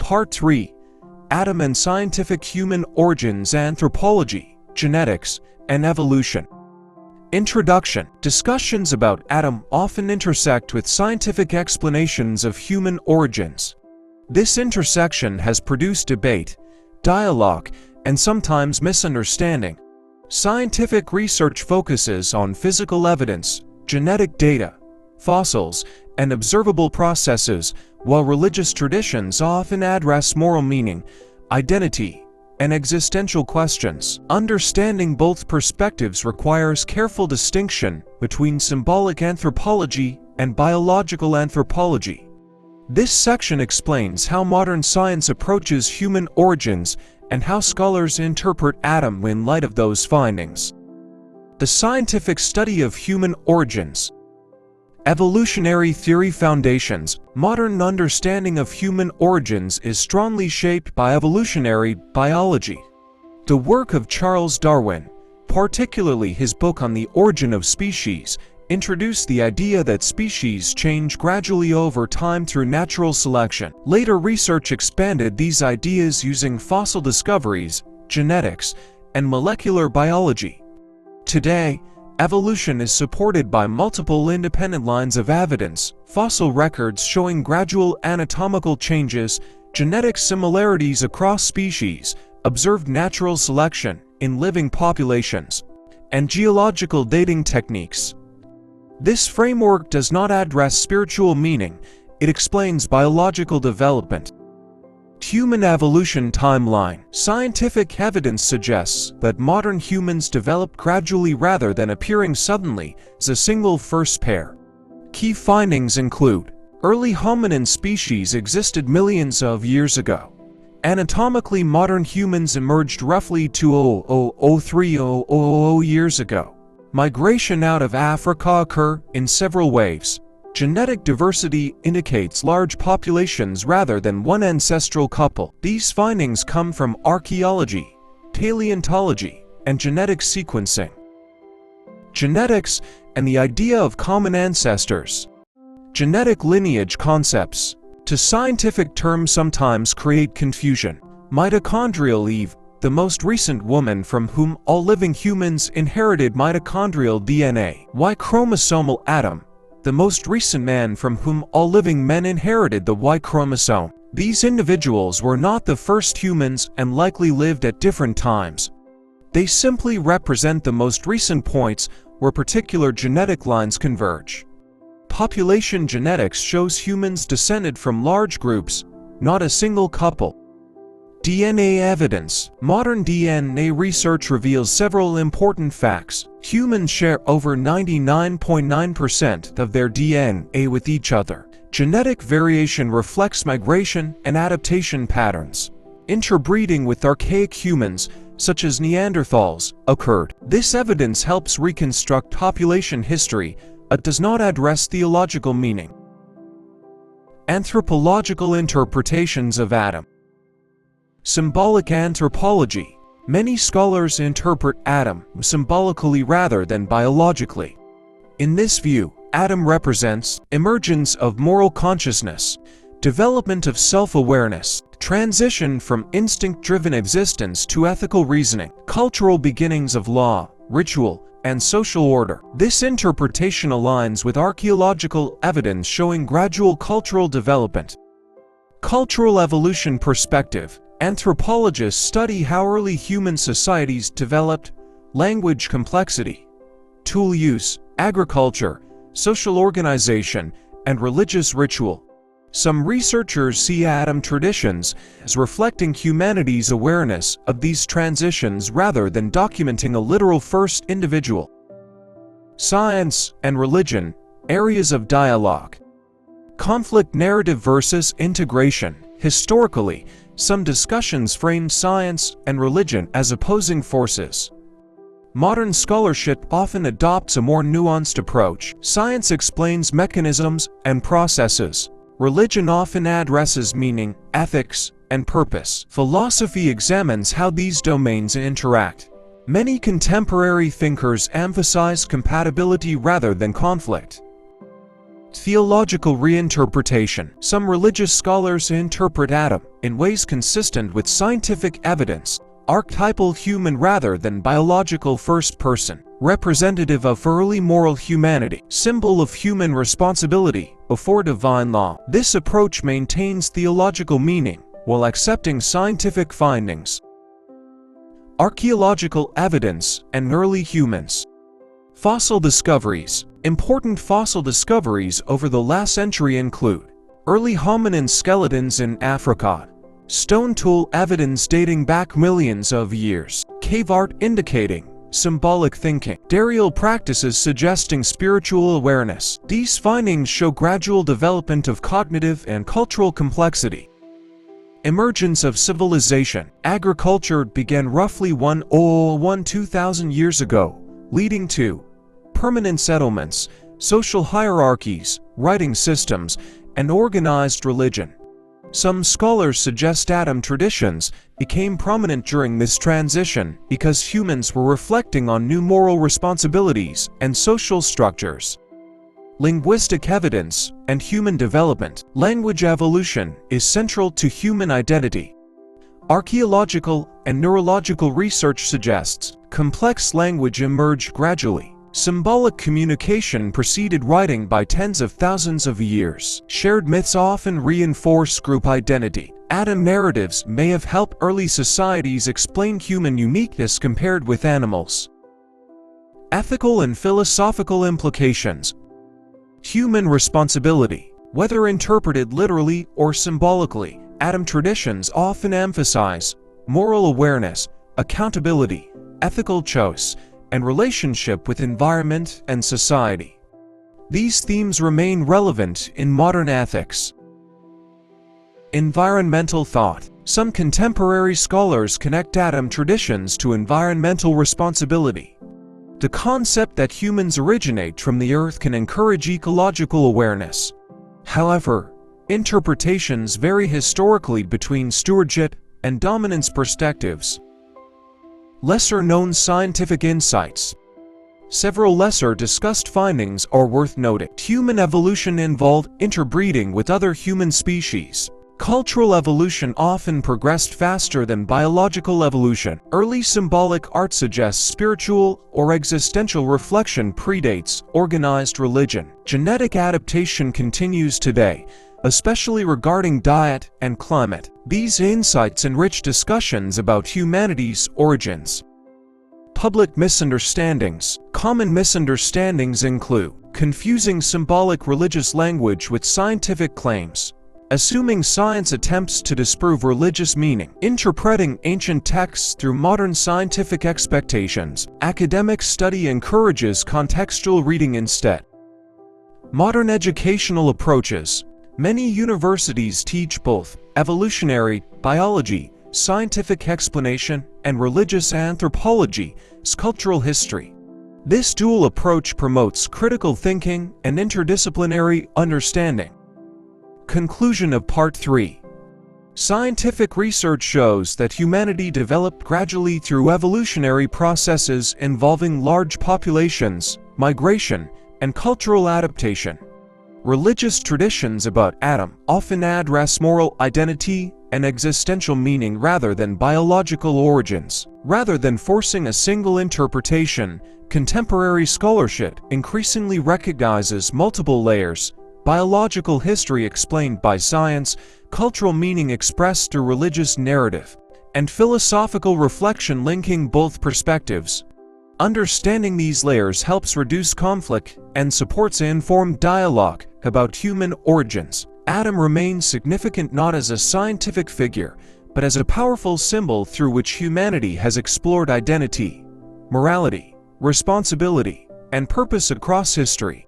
Part 3. Adam and Scientific Human Origins, Anthropology, Genetics, and Evolution. Introduction. Discussions about Adam often intersect with scientific explanations of human origins. This intersection has produced debate, dialogue, and sometimes misunderstanding. Scientific research focuses on physical evidence, genetic data, fossils, and observable processes, while religious traditions often address moral meaning, identity, and existential questions. Understanding both perspectives requires careful distinction between symbolic anthropology and biological anthropology. This section explains how modern science approaches human origins and how scholars interpret Adam in light of those findings. The scientific study of human origins. Evolutionary theory foundations. Modern understanding of human origins is strongly shaped by evolutionary biology. The work of Charles Darwin, particularly his book on the origin of species, introduced the idea that species change gradually over time through natural selection. Later research expanded these ideas using fossil discoveries, genetics, and molecular biology. Today, evolution is supported by multiple independent lines of evidence, fossil records showing gradual anatomical changes, genetic similarities across species, observed natural selection in living populations, and geological dating techniques. This framework does not address spiritual meaning, it explains biological development. Human evolution timeline. Scientific evidence suggests that modern humans developed gradually rather than appearing suddenly as a single first pair. Key findings include: early hominin species existed millions of years ago. Anatomically modern humans emerged roughly 200,000 years ago. Migration out of Africa occur in several waves. Genetic diversity indicates large populations rather than one ancestral couple. These findings come from archaeology, paleontology, and genetic sequencing. Genetics and the idea of common ancestors. Genetic lineage concepts, to scientific terms, sometimes create confusion. Mitochondrial Eve, the most recent woman from whom all living humans inherited mitochondrial DNA. Y-chromosomal Adam, the most recent man from whom all living men inherited the Y chromosome. These individuals were not the first humans and likely lived at different times. They simply represent the most recent points where particular genetic lines converge. Population genetics shows humans descended from large groups, not a single couple. DNA evidence. Modern DNA research reveals several important facts. Humans share over 99.9% of their DNA with each other. Genetic variation reflects migration and adaptation patterns. Interbreeding with archaic humans, such as Neanderthals, occurred. This evidence helps reconstruct population history, but does not address theological meaning. Anthropological interpretations of Adam. Symbolic anthropology. Many scholars interpret Adam symbolically rather than biologically. In this view, Adam represents emergence of moral consciousness, development of self-awareness, transition from instinct-driven existence to ethical reasoning, cultural beginnings of law, ritual, and social order. This interpretation aligns with archaeological evidence showing gradual cultural development. Cultural evolution perspective. Anthropologists study how early human societies developed: language complexity, tool use, agriculture, social organization, and religious ritual. Some researchers see Adam traditions as reflecting humanity's awareness of these transitions rather than documenting a literal first individual. Science and religion, areas of dialogue. Conflict narrative versus integration. Historically, some discussions frame science and religion as opposing forces. Modern scholarship often adopts a more nuanced approach. Science explains mechanisms and processes. Religion often addresses meaning, ethics, and purpose. Philosophy examines how these domains interact. Many contemporary thinkers emphasize compatibility rather than conflict. Theological reinterpretation. Some religious scholars interpret Adam in ways consistent with scientific evidence, archetypal human rather than biological first person, representative of early moral humanity, symbol of human responsibility before divine law. This approach maintains theological meaning while accepting scientific findings. Archaeological evidence and early humans. Fossil discoveries. Important fossil discoveries over the last century include early hominin skeletons in Africa, stone tool evidence dating back millions of years, cave art indicating symbolic thinking, burial practices suggesting spiritual awareness. These findings show gradual development of cognitive and cultural complexity. Emergence of civilization. Agriculture began roughly 2,000 years ago, leading to permanent settlements, social hierarchies, writing systems, and organized religion. Some scholars suggest Adam traditions became prominent during this transition because humans were reflecting on new moral responsibilities and social structures. Linguistic evidence and human development. Language evolution is central to human identity. Archaeological and neurological research suggests complex language emerged gradually. Symbolic communication preceded writing by tens of thousands of years. Shared myths often reinforce group identity. Adam narratives may have helped early societies explain human uniqueness compared with animals. Ethical and philosophical implications. Human responsibility. Whether interpreted literally or symbolically, Adam traditions often emphasize moral awareness, accountability, ethical choice, and relationship with environment and society. These themes remain relevant in modern ethics. Environmental thought. Some contemporary scholars connect Adam traditions to environmental responsibility. The concept that humans originate from the earth can encourage ecological awareness. However, interpretations vary historically between stewardship and dominance perspectives. Lesser-known scientific insights. Several lesser discussed findings are worth noting. Human evolution involved interbreeding with other human species. Cultural evolution often progressed faster than biological evolution. Early symbolic art suggests spiritual or existential reflection predates organized religion. Genetic adaptation continues today, especially regarding diet and climate. These insights enrich discussions about humanity's origins. Public misunderstandings. Common misunderstandings include confusing symbolic religious language with scientific claims, assuming science attempts to disprove religious meaning, interpreting ancient texts through modern scientific expectations. Academic study encourages contextual reading instead. Modern educational approaches. Many universities teach both evolutionary biology, scientific explanation, and religious anthropology, cultural history. This dual approach promotes critical thinking and interdisciplinary understanding. Conclusion of Part 3. Scientific research shows that humanity developed gradually through evolutionary processes involving large populations, migration, and cultural adaptation. Religious traditions about Adam often address moral identity and existential meaning rather than biological origins. Rather than forcing a single interpretation, contemporary scholarship increasingly recognizes multiple layers: biological history explained by science, cultural meaning expressed through religious narrative, and philosophical reflection linking both perspectives. Understanding these layers helps reduce conflict and supports informed dialogue about human origins. Adam remains significant not as a scientific figure, but as a powerful symbol through which humanity has explored identity, morality, responsibility, and purpose across history.